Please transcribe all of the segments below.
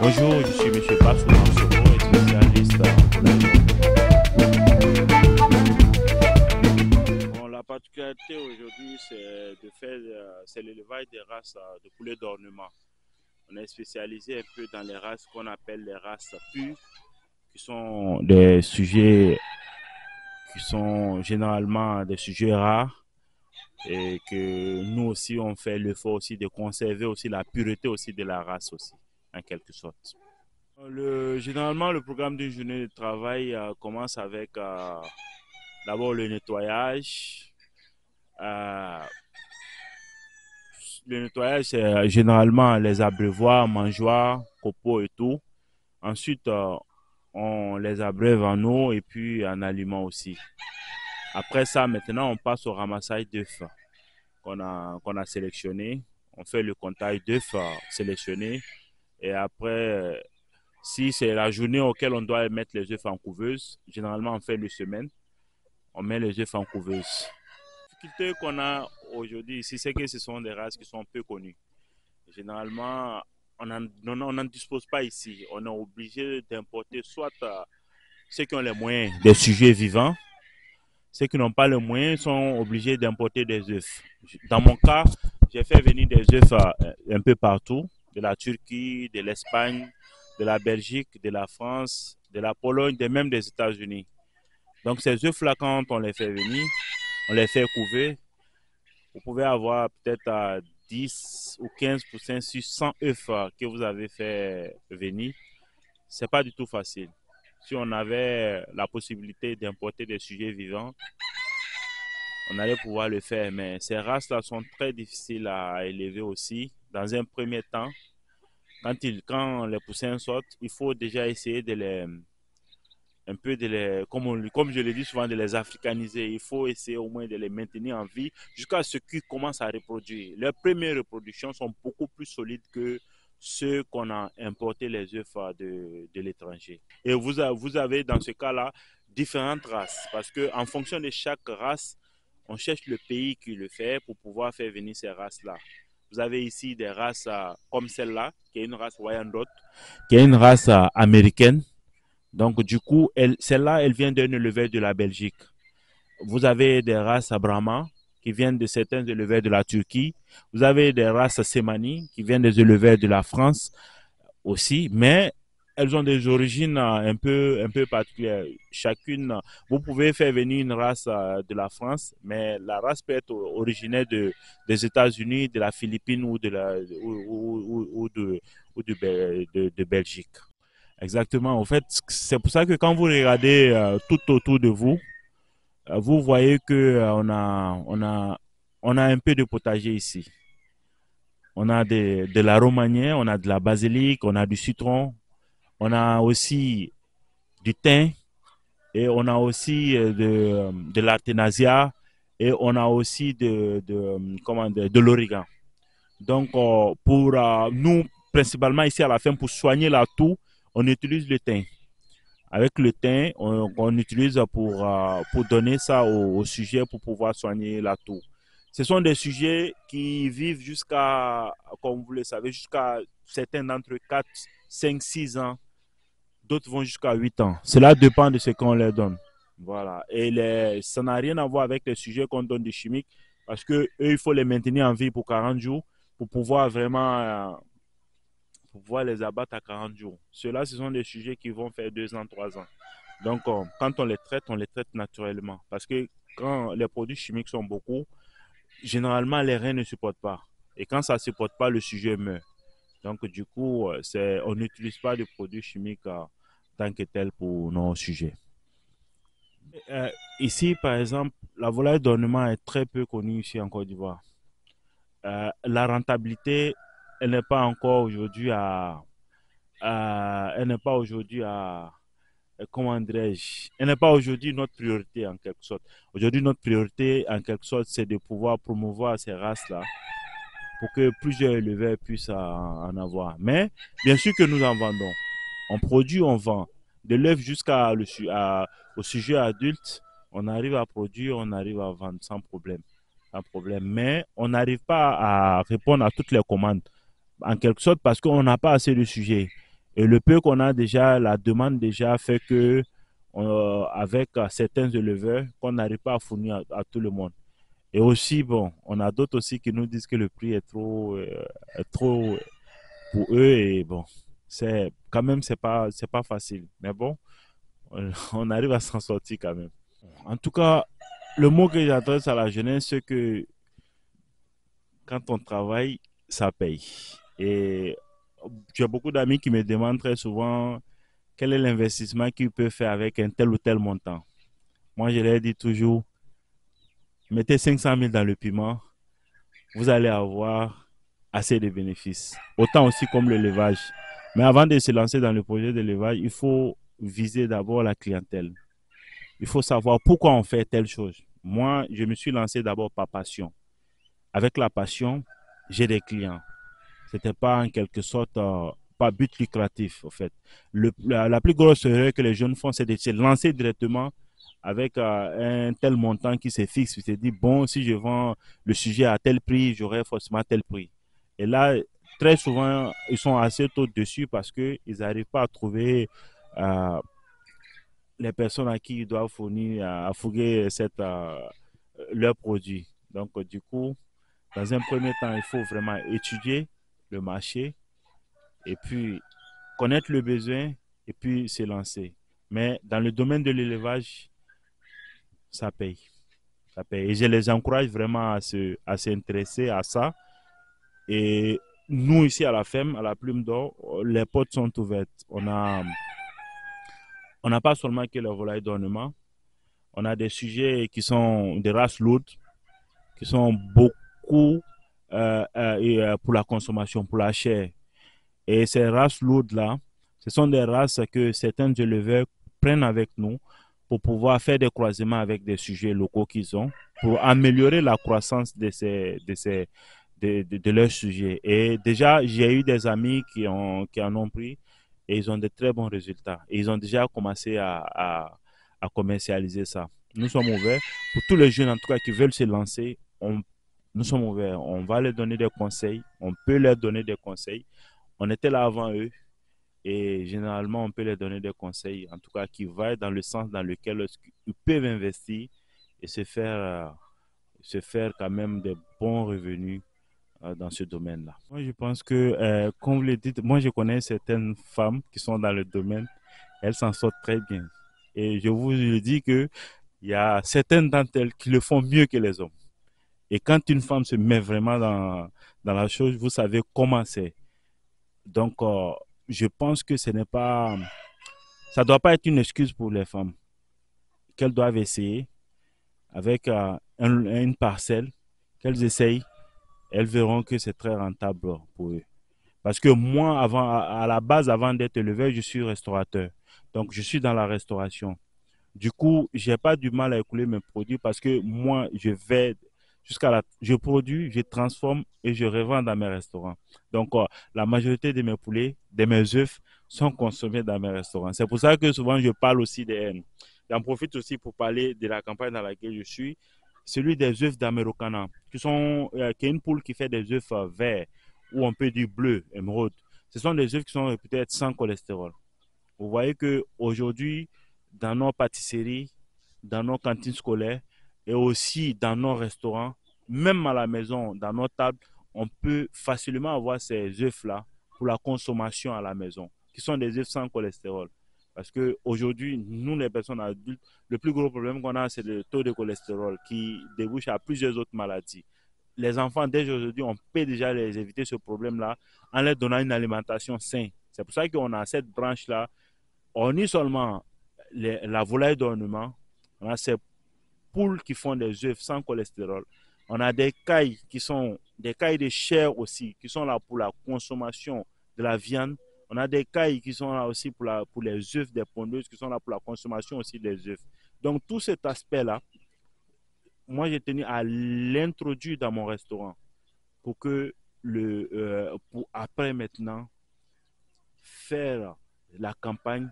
Bonjour, je suis Monsieur Bassou Mansoro, spécialiste Bon, la particularité aujourd'hui, c'est de faire, c'est l'élevage des races de poulets d'ornement. On est spécialisé un peu dans les races qu'on appelle les races pures, qui sont des sujets qui sont généralement des sujets rares et que nous aussi on fait l'effort aussi de conserver aussi la pureté aussi de la race aussi, en quelque sorte. Généralement, le programme d'une journée de travail commence avec d'abord le nettoyage. Euh, le nettoyage, c'est généralement les abreuvoirs, mangeoires, copeaux et tout. Ensuite, on les abreuve en eau et puis en aliments aussi. Après ça, maintenant, on passe au ramassage d'œufs qu'on a sélectionnés. On fait le comptage d'œufs sélectionnés. Et après, si c'est la journée auquel on doit mettre les œufs en couveuse, généralement on fait le semaine, on met les œufs en couveuse. La difficulté qu'on a aujourd'hui ici, c'est que ce sont des races qui sont peu connues. Généralement, on n'en dispose pas ici. On est obligé d'importer soit ceux qui ont les moyens des sujets vivants, ceux qui n'ont pas les moyens sont obligés d'importer des œufs. Dans mon cas, j'ai fait venir des œufs un peu partout, de la Turquie, de l'Espagne, de la Belgique, de la France, de la Pologne, même des États-Unis. Donc ces œufs-là, quand on les fait venir, on les fait couver. Vous pouvez avoir peut-être 10 ou 15% sur 100 œufs que vous avez fait venir. Ce n'est pas du tout facile. Si on avait la possibilité d'importer des sujets vivants, on allait pouvoir le faire. Mais ces races-là sont très difficiles à élever aussi. Dans un premier temps, quand les poussins sortent, il faut déjà essayer de les, un peu de les, comme je le dis souvent, de les africaniser. Il faut essayer au moins de les maintenir en vie jusqu'à ce qu'ils commencent à reproduire. Leurs premières reproductions sont beaucoup plus solides que ceux qu'on a importés les œufs de l'étranger. Et vous avez dans ce cas-là différentes races parce qu'en fonction de chaque race, on cherche le pays qui le fait pour pouvoir faire venir ces races-là. Vous avez ici des races comme celle-là, qui est une race Wyandotte, qui est une race américaine. Donc, du coup, celle-là, elle vient d'un éleveur de la Belgique. Vous avez des races Brahma qui viennent de certains éleveurs de la Turquie. Vous avez des races Semani qui viennent des éleveurs de la France aussi, mais elles ont des origines un peu particulières. Chacune, vous pouvez faire venir une race de la France, mais la race peut être originaire des États-Unis, de la Philippines ou de Belgique. Exactement. En fait, c'est pour ça que quand vous regardez tout autour de vous, vous voyez que on a un peu de potager ici. On a de la romanienne, on a de la basilic, on a du citron, on a aussi du thym et on a aussi de l'arténasia et on a aussi de l'origan. Donc, pour nous, principalement ici à la fin, pour soigner la toux, on utilise le thym. Avec le thym, on utilise pour donner ça au sujet pour pouvoir soigner la toux. Ce sont des sujets qui vivent jusqu'à, comme vous le savez, jusqu'à certains d'entre 4, 5, 6 ans. D'autres vont jusqu'à 8 ans. Cela dépend de ce qu'on leur donne. Voilà. Et ça n'a rien à voir avec les sujets qu'on donne de chimiques parce que eux, il faut les maintenir en vie pour 40 jours pour pouvoir vraiment pour pouvoir les abattre à 40 jours. Ceux-là, ce sont des sujets qui vont faire 2 ans, 3 ans. Donc, quand on les traite naturellement. Parce que quand les produits chimiques sont beaucoup, généralement, les reins ne supportent pas. Et quand ça ne supporte pas, le sujet meurt. Donc, du coup, on n'utilise pas de produits chimiques tant que tel pour nos sujets. Euh, Ici, par exemple, la volaille d'ornement est très peu connue ici en Côte d'Ivoire. La rentabilité, elle n'est pas encore aujourd'hui elle n'est pas aujourd'hui comment dirais-je, elle n'est pas aujourd'hui notre priorité en quelque sorte. Aujourd'hui, notre priorité en quelque sorte, c'est de pouvoir promouvoir ces races-là pour que plusieurs éleveurs puissent en avoir. Mais bien sûr que nous en vendons. On produit, on vend. De l'œuf au sujet adulte, on arrive à produire, on arrive à vendre sans problème. Sans problème. Mais on n'arrive pas à répondre à toutes les commandes, en quelque sorte, parce qu'on n'a pas assez de sujets. Et le peu qu'on a déjà, la demande déjà fait que, avec certains éleveurs, qu'on n'arrive pas à fournir à tout le monde. Et aussi, bon, on a d'autres aussi qui nous disent que le prix est trop pour eux. Et bon, c'est quand même, c'est pas facile. Mais bon, on arrive à s'en sortir quand même. En tout cas, le mot que j'adresse à la jeunesse, c'est que quand on travaille, ça paye. Et j'ai beaucoup d'amis qui me demandent très souvent quel est l'investissement qu'ils peuvent faire avec un tel ou tel montant. Moi, je leur dis toujours, mettez 500 000 dans le piment, vous allez avoir assez de bénéfices. Autant aussi comme l'élevage. Mais avant de se lancer dans le projet d'élevage, il faut viser d'abord la clientèle. Il faut savoir pourquoi on fait telle chose. Moi, je me suis lancé d'abord par passion. Avec la passion, j'ai des clients. C'était pas en quelque sorte pas but lucratif, en fait. La plus grosse erreur que les jeunes font, c'est de se lancer directement avec un tel montant qui se fixe. Tu te dis, bon, si je vends le sujet à tel prix, j'aurai forcément tel prix. Et là, très souvent, ils sont assez tôt dessus parce qu'ils n'arrivent pas à trouver euh, les personnes à qui ils doivent fournir, à fourguer leur produit. Donc, du coup, dans un premier temps, il faut vraiment étudier le marché et puis connaître le besoin et puis se lancer. Mais dans le domaine de l'élevage, ça paye. Ça paye. Et je les encourage vraiment à s'intéresser à ça. Et nous, ici à la ferme, à la Plume d'Or, les portes sont ouvertes. On n'a pas seulement que le volaille d'ornement, on a des sujets qui sont des races lourdes, qui sont beaucoup pour la consommation, pour la chair. Et ces races lourdes-là, ce sont des races que certains éleveurs prennent avec nous pour pouvoir faire des croisements avec des sujets locaux qu'ils ont, pour améliorer la croissance de leurs sujets. Et déjà, j'ai eu des amis qui en ont pris et ils ont de très bons résultats. Et ils ont déjà commencé à commercialiser ça. Nous sommes ouverts pour tous les jeunes, en tout cas, qui veulent se lancer. Nous sommes ouverts. On va leur donner des conseils. On peut leur donner des conseils. On était là avant eux et généralement, on peut leur donner des conseils, en tout cas, qui vont dans le sens dans lequel ils peuvent investir et se faire quand même des bons revenus dans ce domaine-là. Moi, je pense que, comme vous le dites, moi, je connais certaines femmes qui sont dans le domaine, elles s'en sortent très bien. Et je vous le dis que il y a certaines d'entre elles qui le font mieux que les hommes. Et quand une femme se met vraiment dans la chose, vous savez comment c'est. Donc, je pense que ce n'est pas, ça ne doit pas être une excuse pour les femmes qu'elles doivent essayer avec une parcelle, qu'elles essayent, elles verront que c'est très rentable pour eux. Parce que moi, à la base, avant d'être éleveur, je suis restaurateur. Donc, je suis dans la restauration. Du coup, j'ai pas du mal à écouler mes produits parce que moi, je produis, je transforme et je revends dans mes restaurants. Donc, la majorité de mes poulets, de mes œufs sont consommés dans mes restaurants. C'est pour ça que souvent je parle aussi des haines. J'en profite aussi pour parler de la campagne dans laquelle je suis, celui des œufs d'Amerocana, qui est une poule qui fait des œufs verts ou un peu du bleu, émeraude. Ce sont des œufs qui sont peut-être sans cholestérol. Vous voyez que aujourd'hui, dans nos pâtisseries, dans nos cantines scolaires et aussi dans nos restaurants, même à la maison, dans nos tables, on peut facilement avoir ces œufs-là pour la consommation à la maison, qui sont des œufs sans cholestérol. Parce qu'aujourd'hui, nous, les personnes adultes, le plus gros problème qu'on a, c'est le taux de cholestérol qui débouche à plusieurs autres maladies. Les enfants, dès aujourd'hui, on peut déjà les éviter ce problème-là en leur donnant une alimentation saine. C'est pour ça qu'on a cette branche-là. On a seulement la volaille d'ornement, on a ces poules qui font des œufs sans cholestérol, on a des cailles qui sont des cailles de chair aussi, qui sont là pour la consommation de la viande. On a des cailles qui sont là aussi pour les œufs des pondeuses, qui sont là pour la consommation aussi des œufs. Donc tout cet aspect-là, moi j'ai tenu à l'introduire dans mon restaurant pour que pour après maintenant faire la campagne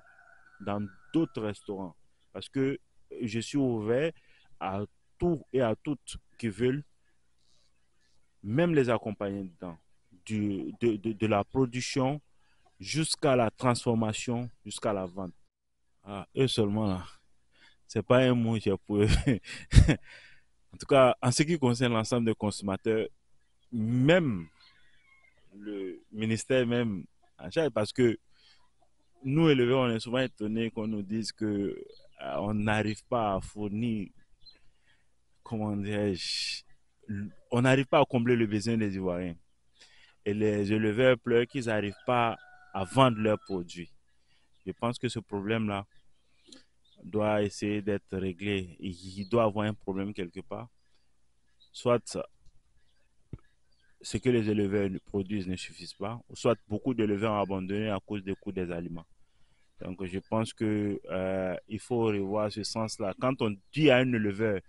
dans d'autres restaurants. Parce que je suis ouvert à tout et à toutes qui veulent, même les accompagner dedans. De la production jusqu'à la transformation, jusqu'à la vente. Ah, eux seulement, là, c'est pas un mot j'ai pour eux. En tout cas, en ce qui concerne l'ensemble des consommateurs, même le ministère même, parce que nous, éleveurs, on est souvent étonnés qu'on nous dise que on n'arrive pas à fournir, comment dirais-je, on n'arrive pas à combler le besoin des Ivoiriens. Et les éleveurs pleurent qu'ils n'arrivent pas à vendre leurs produits. Je pense que ce problème-là doit essayer d'être réglé. Il doit avoir un problème quelque part. Soit ce que les éleveurs produisent ne suffit pas, soit beaucoup d'éleveurs ont abandonné à cause des coûts des aliments. Donc, je pense que il faut revoir ce sens-là. Quand on dit à un éleveur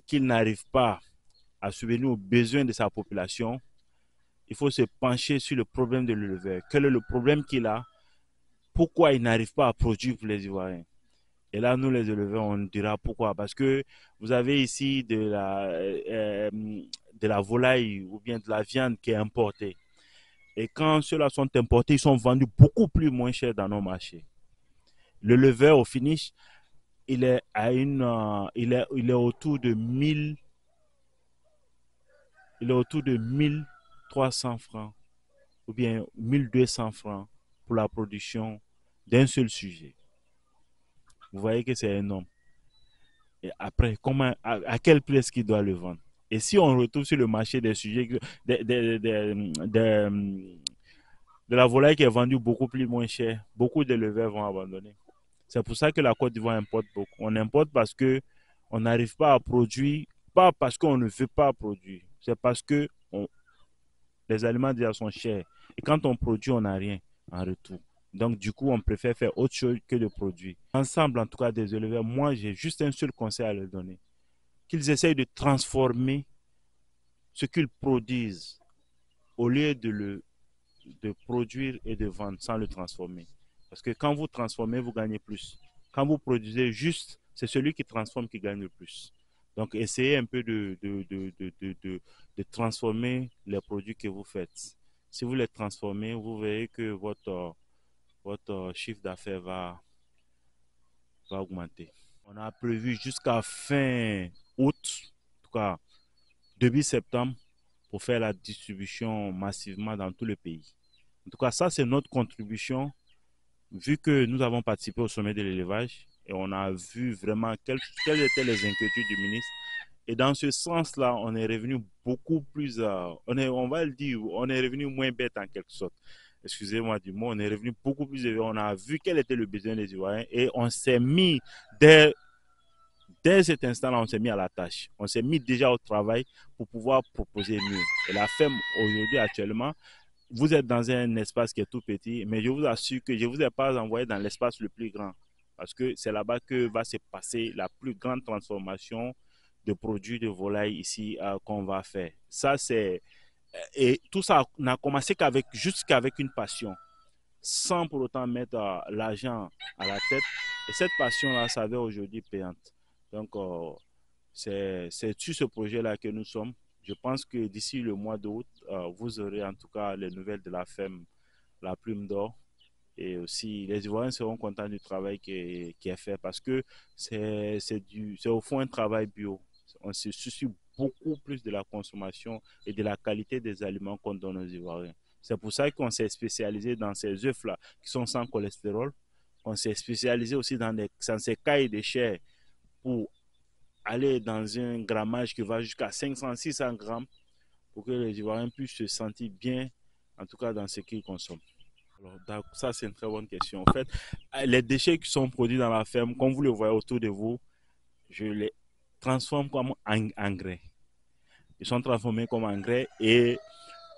qu'il n'arrive pas à subvenir aux besoins de sa population, il faut se pencher sur le problème de l'éleveur. Quel est le problème qu'il a? Pourquoi il n'arrive pas à produire pour les Ivoiriens? Et là, nous, les éleveurs, on dira pourquoi. Parce que vous avez ici de la volaille ou bien de la viande qui est importée. Et quand ceux-là sont importés, ils sont vendus beaucoup plus moins cher dans nos marchés. Le leveur au finish, il est autour de 1000, il est autour de 1300 francs ou bien 1200 francs pour la production d'un seul sujet. Vous voyez que c'est énorme. Et après, à quel prix est-ce qu'il doit le vendre? Et si on retrouve sur le marché des sujets, de la volaille qui est vendue beaucoup plus moins cher, beaucoup d'éleveurs vont abandonner. C'est pour ça que la Côte d'Ivoire importe beaucoup. On importe parce que on n'arrive pas à produire, pas parce qu'on ne veut pas produire. C'est parce que les aliments déjà sont chers. Et quand on produit, on n'a rien en retour. Donc, du coup, on préfère faire autre chose que de produire. Ensemble, en tout cas, des éleveurs, moi, j'ai juste un seul conseil à leur donner. Qu'ils essayent de transformer ce qu'ils produisent au lieu de produire et de vendre sans le transformer. Parce que quand vous transformez, vous gagnez plus. Quand vous produisez juste, c'est celui qui transforme qui gagne le plus. Donc, essayez un peu de transformer les produits que vous faites. Si vous les transformez, vous verrez que votre chiffre d'affaires va augmenter. On a prévu jusqu'à fin août, en tout cas début septembre, pour faire la distribution massivement dans tout le pays. En tout cas, ça, c'est notre contribution, vu que nous avons participé au sommet de l'élevage et on a vu vraiment quelles étaient les inquiétudes du ministre. Et dans ce sens-là, on est revenu beaucoup plus, on va le dire, on est revenu moins bête en quelque sorte. Excusez-moi du mot, on est revenu beaucoup plus élevé. On a vu quel était le besoin des Ivoiriens et on s'est mis dès cet instant-là, on s'est mis à la tâche. On s'est mis déjà au travail pour pouvoir proposer mieux. Et la ferme, aujourd'hui, actuellement, vous êtes dans un espace qui est tout petit, mais je vous assure que je ne vous ai pas envoyé dans l'espace le plus grand. Parce que c'est là-bas que va se passer la plus grande transformation de produits de volaille ici qu'on va faire. Ça, c'est. Et tout ça n'a commencé juste qu'avec une passion, sans pour autant mettre l'argent à la tête. Et cette passion-là s'avère aujourd'hui payante. Donc, c'est sur ce projet-là que nous sommes. Je pense que d'ici le mois d'août, vous aurez en tout cas les nouvelles de la ferme La Plume d'Or. Et aussi, les Ivoiriens seront contents du travail qui est fait parce que c'est au fond un travail bio. On se soucie beaucoup plus de la consommation et de la qualité des aliments qu'on donne aux Ivoiriens. C'est pour ça qu'on s'est spécialisé dans ces œufs-là qui sont sans cholestérol. On s'est spécialisé aussi dans ces cailles de chair pour aller dans un grammage qui va jusqu'à 500-600 grammes pour que les Ivoiriens puissent se sentir bien, en tout cas dans ce qu'ils consomment. Alors, ça, c'est une très bonne question. En fait, les déchets qui sont produits dans la ferme, comme vous le voyez autour de vous, je les transforme comme engrais. Ils sont transformés comme engrais et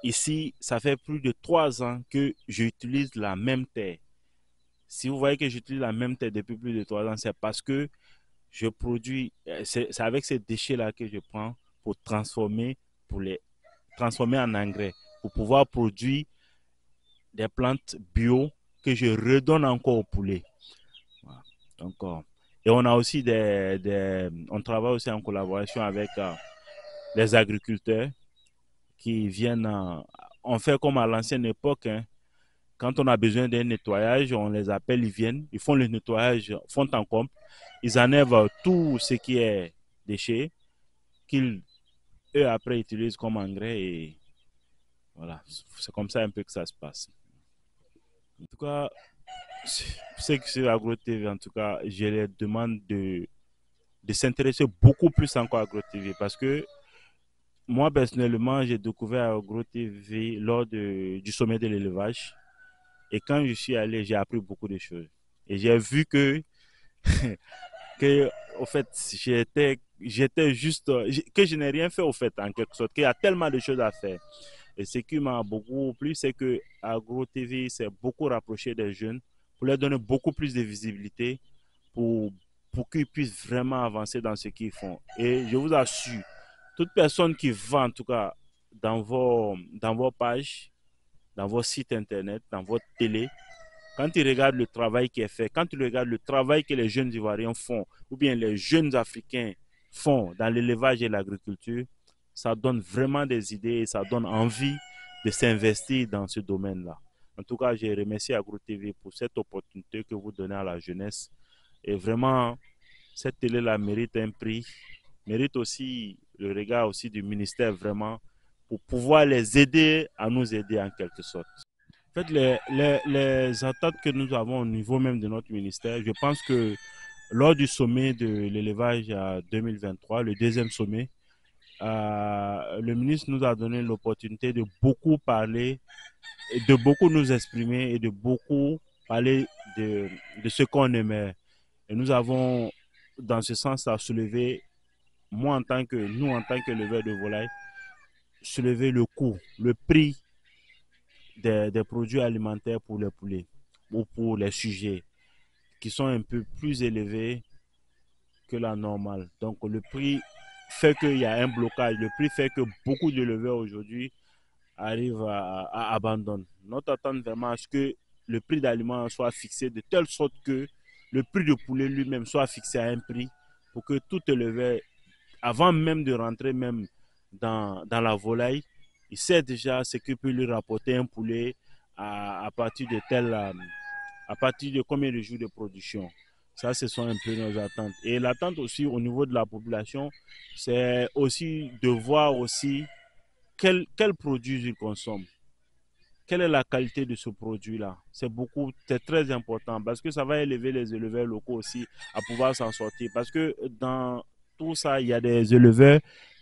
ici, ça fait plus de 3 ans que j'utilise la même terre. Si vous voyez que j'utilise la même terre depuis plus de 3 ans, c'est parce que je produis, c'est avec ces déchets-là que je prends pour pour les transformer en engrais, pour pouvoir produire des plantes bio que je redonne encore au poulet. Voilà. Donc, et on a aussi on travaille aussi en collaboration avec les agriculteurs qui viennent, on fait comme à l'ancienne époque, hein, Quand on a besoin d'un nettoyage, on les appelle, ils viennent, ils font le nettoyage fond en comble. Ils enlèvent tout ce qui est déchets qu'ils, eux, après, utilisent comme engrais. Et voilà, c'est comme ça un peu que ça se passe. En tout cas, c'est que sur AgroTV, en tout cas, je les demande de s'intéresser beaucoup plus encore à AgroTV parce que moi, personnellement, j'ai découvert AgroTV lors du sommet de l'élevage. Et quand je suis allé, j'ai appris beaucoup de choses. Et j'ai vu que au fait, j'étais juste, que je n'ai rien fait au fait, en quelque sorte, qu'il y a tellement de choses à faire. Et ce qui m'a beaucoup plu, c'est que Agro TV s'est beaucoup rapproché des jeunes pour leur donner beaucoup plus de visibilité pour, pour qu'ils puissent vraiment avancer dans ce qu'ils font. Et je vous assure, toute personne qui va, en tout cas, dans vos pages, dans vos sites internet, dans votre télé, quand tu regardes le travail qui est fait, quand tu regardes le travail que les jeunes Ivoiriens font, ou bien les jeunes Africains font dans l'élevage et l'agriculture, ça donne vraiment des idées et ça donne envie de s'investir dans ce domaine-là. En tout cas, je remercie AgroTV pour cette opportunité que vous donnez à la jeunesse. Et vraiment, cette télé-là mérite un prix, mérite aussi le regard aussi du ministère vraiment pour pouvoir les aider à nous aider en quelque sorte. En fait, les attentes que nous avons au niveau même de notre ministère, je pense que lors du sommet de l'élevage à 2023, le deuxième sommet, le ministre nous a donné l'opportunité de beaucoup parler, de beaucoup nous exprimer et de beaucoup parler de ce qu'on aimait. Et nous avons, dans ce sens, à soulever, nous en tant qu'éleveurs de volaille, soulever le coût, le prix des produits alimentaires pour les poulets ou pour les sujets qui sont un peu plus élevés que la normale. Donc le prix fait qu'il y a un blocage. Le prix fait que beaucoup d'éleveurs aujourd'hui arrivent à abandonner. Notre attente vraiment à ce que le prix d'aliment soit fixé de telle sorte que le prix du poulet lui-même soit fixé à un prix pour que tout éleveur, avant même de rentrer même dans la volaille, il sait déjà ce que peut lui rapporter un poulet à partir de à partir de combien de jours de production. Ça, ce sont un peu nos attentes. Et l'attente aussi au niveau de la population, c'est aussi de voir aussi quel produit ils consomment. Quelle est la qualité de ce produit-là? C'est très important parce que ça va élever les éleveurs locaux aussi à pouvoir s'en sortir. Parce que dans tout ça, il y a des éleveurs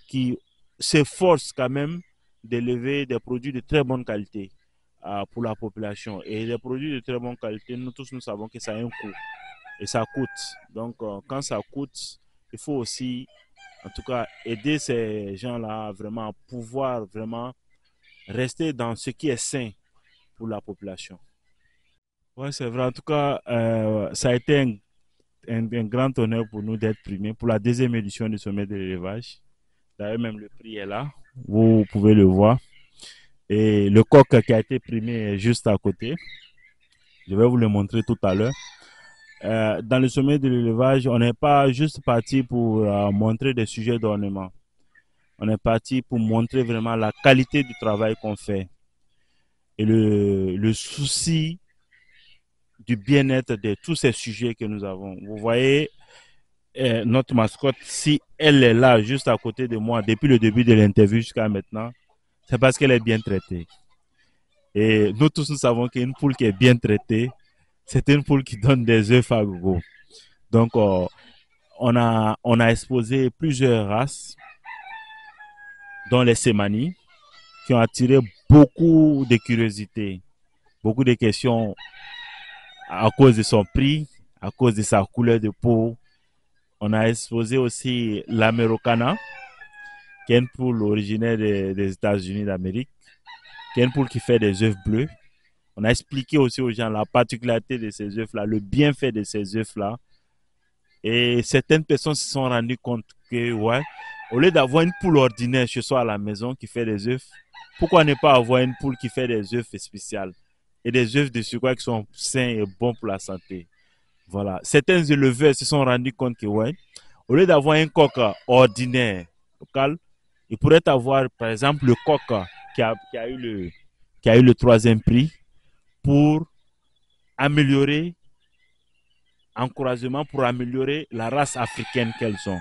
qui s'efforcent quand même d'élever des produits de très bonne qualité pour la population. Et les produits de très bonne qualité, nous tous, nous savons que ça a un coût et ça coûte. Donc, quand ça coûte, il faut aussi, en tout cas, aider ces gens-là vraiment à pouvoir vraiment rester dans ce qui est sain pour la population. Oui, c'est vrai. En tout cas, ça a été un grand honneur pour nous d'être primés pour la deuxième édition du sommet de l'élevage. D'ailleurs, même le prix est là. Vous pouvez le voir. Et le coq qui a été primé est juste à côté. Je vais vous le montrer tout à l'heure. Dans le sommet de l'élevage, on n'est pas juste parti pour montrer des sujets d'ornement. On est parti pour montrer vraiment la qualité du travail qu'on fait et le souci du bien-être de tous ces sujets que nous avons. Vous voyez, notre mascotte, si elle est là juste à côté de moi depuis le début de l'interview jusqu'à maintenant, c'est parce qu'elle est bien traitée. Et nous tous, nous savons qu'une poule qui est bien traitée, c'est une poule qui donne des œufs à gogo. Donc, on a exposé plusieurs races, dont les Sémani, qui ont attiré beaucoup de curiosité, beaucoup de questions à cause de son prix, à cause de sa couleur de peau. On a exposé aussi l'Amerocana, qui est une poule originaire des États-Unis d'Amérique, qui est une poule qui fait des œufs bleus. On a expliqué aussi aux gens la particularité de ces œufs-là, le bienfait de ces œufs-là. Et certaines personnes se sont rendues compte que, ouais, au lieu d'avoir une poule ordinaire chez soi à la maison qui fait des œufs, pourquoi ne pas avoir une poule qui fait des œufs spéciaux et des œufs de surcroît qui sont sains et bons pour la santé. Voilà. Certains éleveurs se sont rendus compte que, ouais, au lieu d'avoir un coq ordinaire, local, il pourrait avoir, par exemple, le coq qui a eu le troisième prix, pour améliorer, encouragement pour améliorer la race africaine qu'elles sont.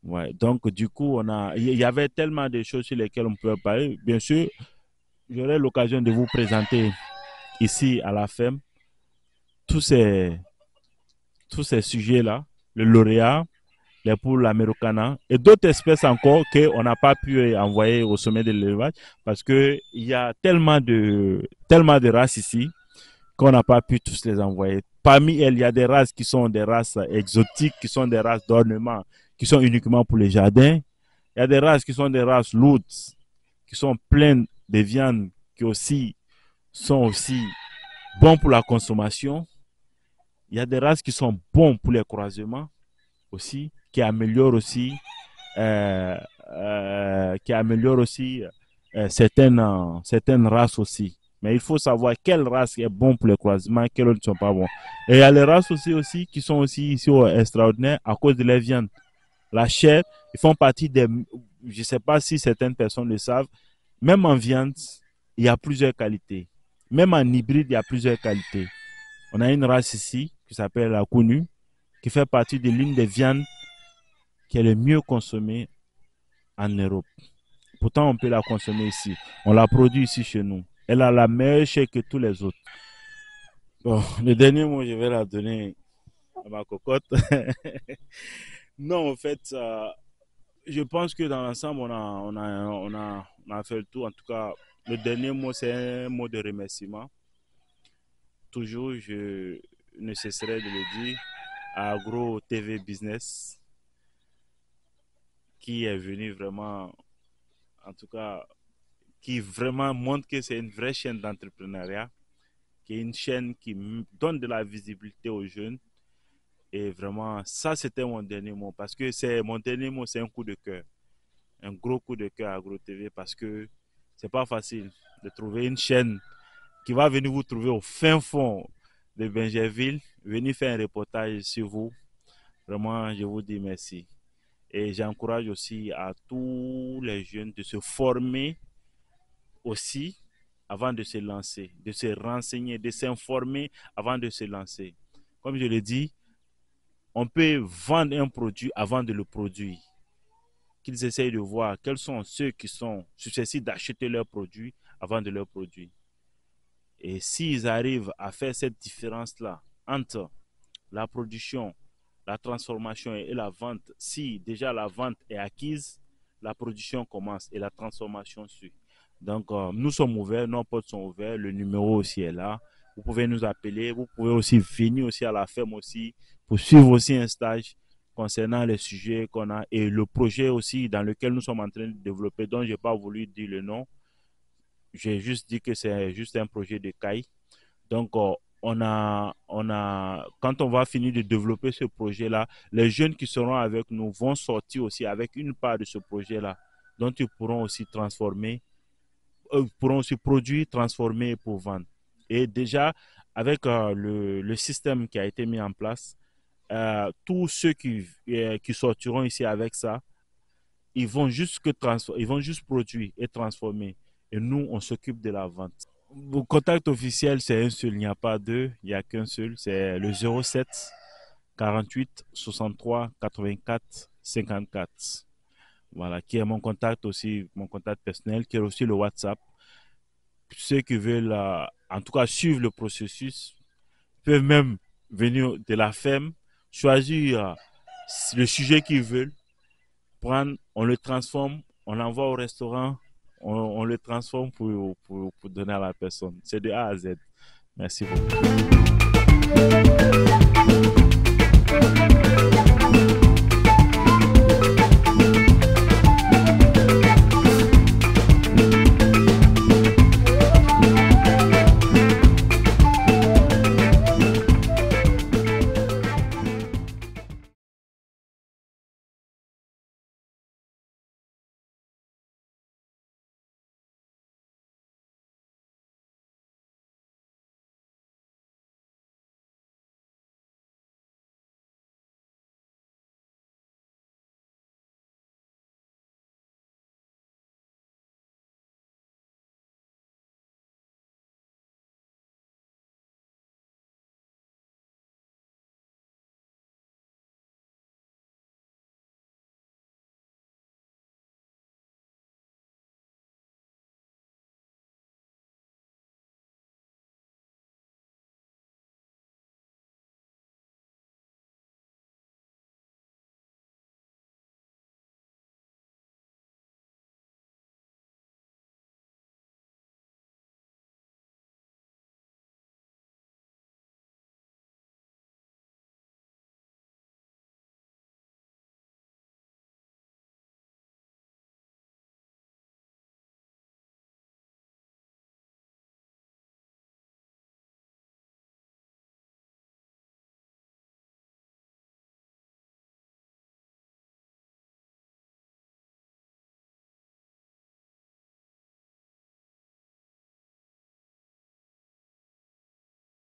Ouais, donc du coup, il y avait tellement de choses sur lesquelles on pouvait parler. Bien sûr, j'aurai l'occasion de vous présenter ici à la FEM tous ces, tous ces sujets-là, le lauréat, les poules américana et d'autres espèces encore qu'on n'a pas pu envoyer au sommet de l'élevage parce qu'il y a tellement de races ici qu'on n'a pas pu tous les envoyer. Parmi elles, il y a des races qui sont des races exotiques, qui sont des races d'ornement, qui sont uniquement pour les jardins. Il y a des races qui sont des races lourdes, qui sont pleines de viande, qui aussi sont aussi bons pour la consommation. Il y a des races qui sont bons pour les croisements aussi, euh, qui améliorent aussi certaines races aussi. Mais il faut savoir quelle race est bon pour les croisements, quelles ne sont pas bons. Et il y a les races aussi qui sont aussi ici extraordinaires à cause de la viande. La chair, ils font partie des... Je ne sais pas si certaines personnes le savent, même en viande, il y a plusieurs qualités. Même en hybride, il y a plusieurs qualités. On a une race ici qui s'appelle la Kunu, qui fait partie de l'une des viandes qui est le mieux consommée en Europe. Pourtant, on peut la consommer ici. On la produit ici chez nous. Elle a la meilleure chair que tous les autres. Bon, le dernier mot, je vais la donner à ma cocotte. Non, en fait, je pense que dans l'ensemble, on a fait le tour. En tout cas, le dernier mot, c'est un mot de remerciement. Toujours, je ne cesserai de le dire à Agro TV Business, qui est venu vraiment, en tout cas, qui vraiment montre que c'est une vraie chaîne d'entrepreneuriat, qui est une chaîne qui donne de la visibilité aux jeunes. Et vraiment, ça, c'était mon dernier mot. Parce que mon dernier mot, c'est un coup de cœur. Un gros coup de cœur à Agro TV parce que c'est pas facile de trouver une chaîne qui va venir vous trouver au fin fond de Bingerville, venir faire un reportage sur vous. Vraiment, je vous dis merci. Et j'encourage aussi à tous les jeunes de se former aussi avant de se lancer, de se renseigner, de s'informer avant de se lancer. Comme je l'ai dit, on peut vendre un produit avant de le produire. Qu'ils essayent de voir quels sont ceux qui sont susceptibles d'acheter leurs produits avant de leur produire. Et s'ils arrivent à faire cette différence-là entre la production, la transformation et la vente, si déjà la vente est acquise, la production commence et la transformation suit. Donc, nous sommes ouverts, nos portes sont ouvertes, le numéro aussi est là. Vous pouvez nous appeler, vous pouvez aussi venir aussi à la ferme aussi pour suivre aussi un stage concernant les sujets qu'on a et le projet aussi dans lequel nous sommes en train de développer, dont je n'ai pas voulu dire le nom. J'ai juste dit que c'est juste un projet de CAI. Donc, quand on va finir de développer ce projet-là, les jeunes qui seront avec nous vont sortir aussi avec une part de ce projet-là, dont ils pourront aussi pourront aussi produire, transformer pour vendre. Et déjà, avec le système qui a été mis en place, tous ceux qui sortiront ici avec ça, ils vont juste produire et transformer. Et nous, on s'occupe de la vente. Mon contact officiel, c'est un seul, il n'y a pas deux, il n'y a qu'un seul, c'est le 07 48 63 84 54. Voilà, qui est mon contact aussi, mon contact personnel, qui est aussi le WhatsApp. Ceux qui veulent, en tout cas, suivre le processus, peuvent même venir de la ferme, choisir le sujet qu'ils veulent, prendre, on le transforme, on l'envoie au restaurant, on le transforme pour donner à la personne. C'est de A à Z. Merci beaucoup.